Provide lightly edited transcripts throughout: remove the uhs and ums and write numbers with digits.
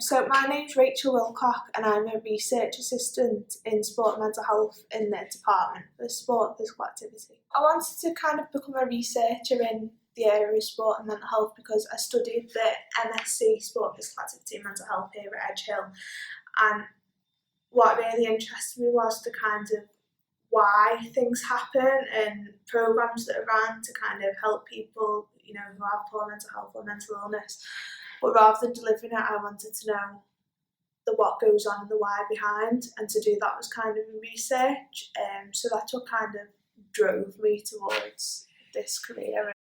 So my name's Rachel Wilcock and I'm a research assistant in sport and mental health in the department for sport and physical activity. I wanted to kind of become a researcher in the area of sport and mental health because I studied the MSc Sport and Physical Activity and Mental Health here at EHU, and what really interested me was the kind of why things happen and programs that are run to kind of help people, who have poor mental health or mental illness. But rather than delivering it, I wanted to know the what goes on and the why behind, and to do that was kind of research. So that's what kind of drove me towards this career.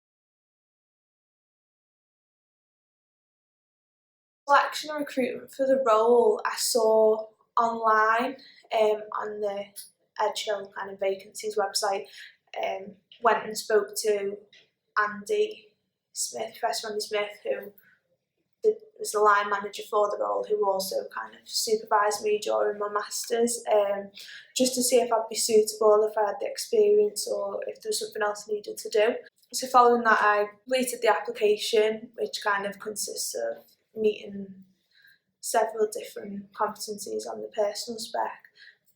Selection and recruitment for the role I saw online on the EHU kind of vacancies website. Went and spoke to Andy Smith, Professor Andy Smith, who was the line manager for the role, who also kind of supervised me during my masters, just to see if I'd be suitable, if I had the experience or if there was something else I needed to do. So following that, I completed the application, which kind of consists of meeting several different competencies on the personal spec,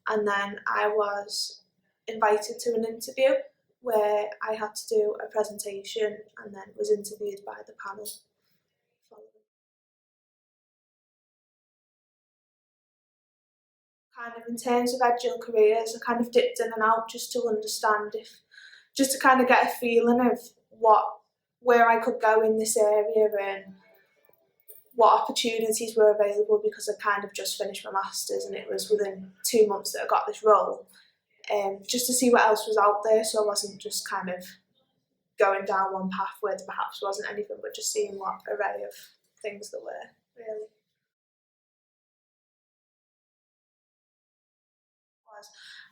and then I was invited to an interview where I had to do a presentation and then was interviewed by the panel. Kind of in terms of EHU Careers, I kind of dipped in and out just to understand just to kind of get a feeling of where I could go in this area and what opportunities were available, because I kind of just finished my masters and it was within 2 months that I got this role, just to see what else was out there, so I wasn't just kind of going down one path where there perhaps wasn't anything, but just seeing what array of things there were, really.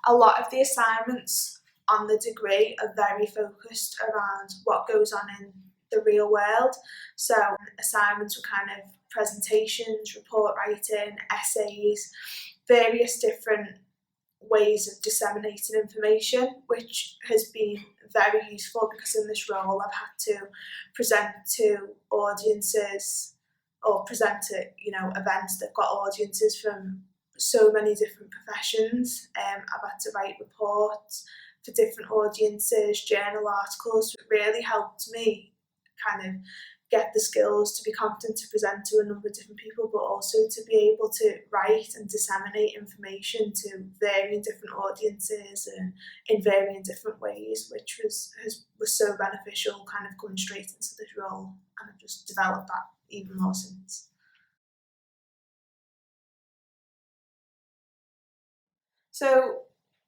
A lot of the assignments on the degree are very focused around what goes on in the real world. So assignments were kind of presentations, report writing, essays, various different ways of disseminating information, which has been very useful because in this role I've had to present to audiences or present at events that have got audiences from so many different professions. I've had to write reports for different audiences, journal articles. It really helped me kind of get the skills to be confident to present to a number of different people, but also to be able to write and disseminate information to varying different audiences and in varying different ways, which was so beneficial kind of coming straight into this role, and I've just developed that even more since. So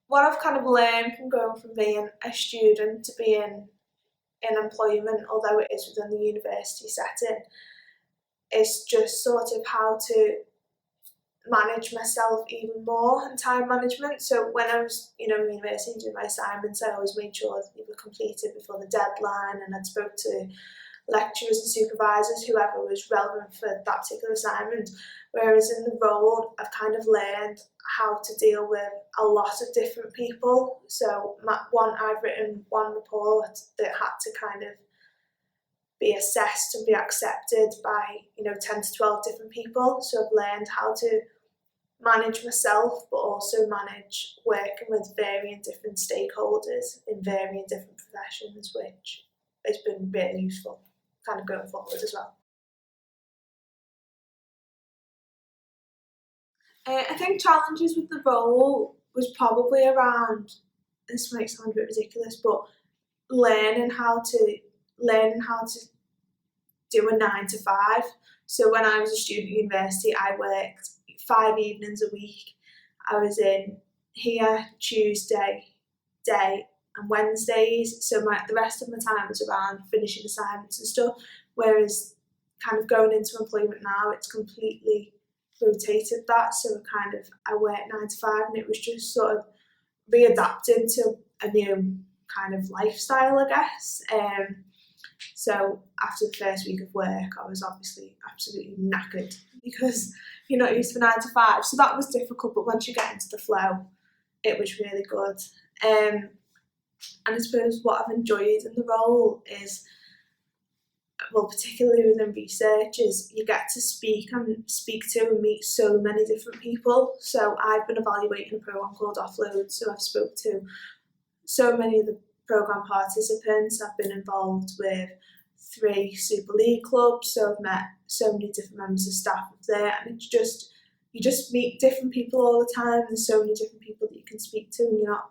what I've kind of learned from going from being a student to being in employment, although it is within the university setting, is just sort of how to manage myself even more and time management. So when I was in university doing my assignments, I always made sure that they were completed before the deadline, and I'd spoke to lecturers and supervisors, whoever was relevant for that particular assignment. Whereas in the role, I've kind of learned how to deal with a lot of different people. So I've written one report that had to kind of be assessed and be accepted by 10 to 12 different people. So I've learned how to manage myself, but also manage working with varying different stakeholders in varying different professions, which has been really useful kind of going forward as well. I think challenges with the role was probably around, this might sound a bit ridiculous, but learning how to do a 9 to 5. So when I was a student at university, I worked 5 evenings a week. I was in here Tuesday day and Wednesdays, so the rest of my time was around finishing assignments and stuff, whereas kind of going into employment now, it's completely rotated that, so I work 9 to 5, and it was just sort of readapting to a new kind of lifestyle, I guess. So after the first week of work, I was obviously absolutely knackered because you're not used to 9 to 5, so that was difficult, but once you get into the flow, it was really good. And I suppose what I've enjoyed in the role is well, particularly within research, is you get to speak to and meet so many different people. So I've been evaluating a programme called Offload, so I've spoke to so many of the programme participants. I've been involved with 3 Super League clubs, so I've met so many different members of staff there, and it's just, you just meet different people all the time. There's so many different people that you can speak to, and you're not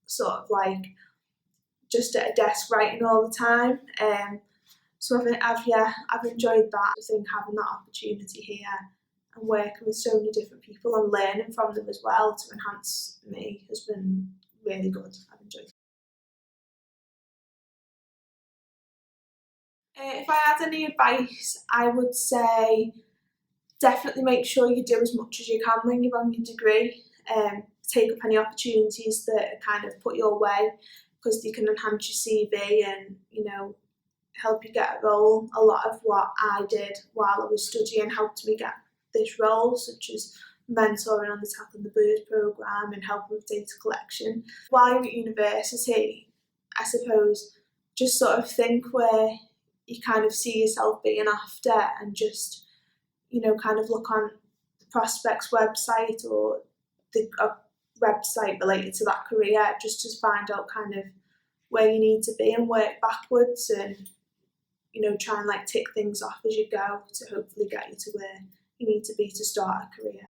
sort of like just at a desk writing all the time. So I've enjoyed that. I think having that opportunity here and working with so many different people and learning from them as well to enhance me has been really good. I've enjoyed it. If I had any advice, I would say definitely make sure you do as much as you can when you're on your degree. Take up any opportunities that kind of put your way, because you can enhance your CV and, you know, help you get a role. A lot of what I did while I was studying helped me get this role, such as mentoring on the Tackling the Bird programme and helping with data collection. While you're at university, I suppose, just sort of think where you kind of see yourself being after, and just, you know, kind of look on the Prospects website or the website related to that career, just to find out kind of where you need to be and work backwards, and, you know, try and like tick things off as you go to hopefully get you to where you need to be to start a career.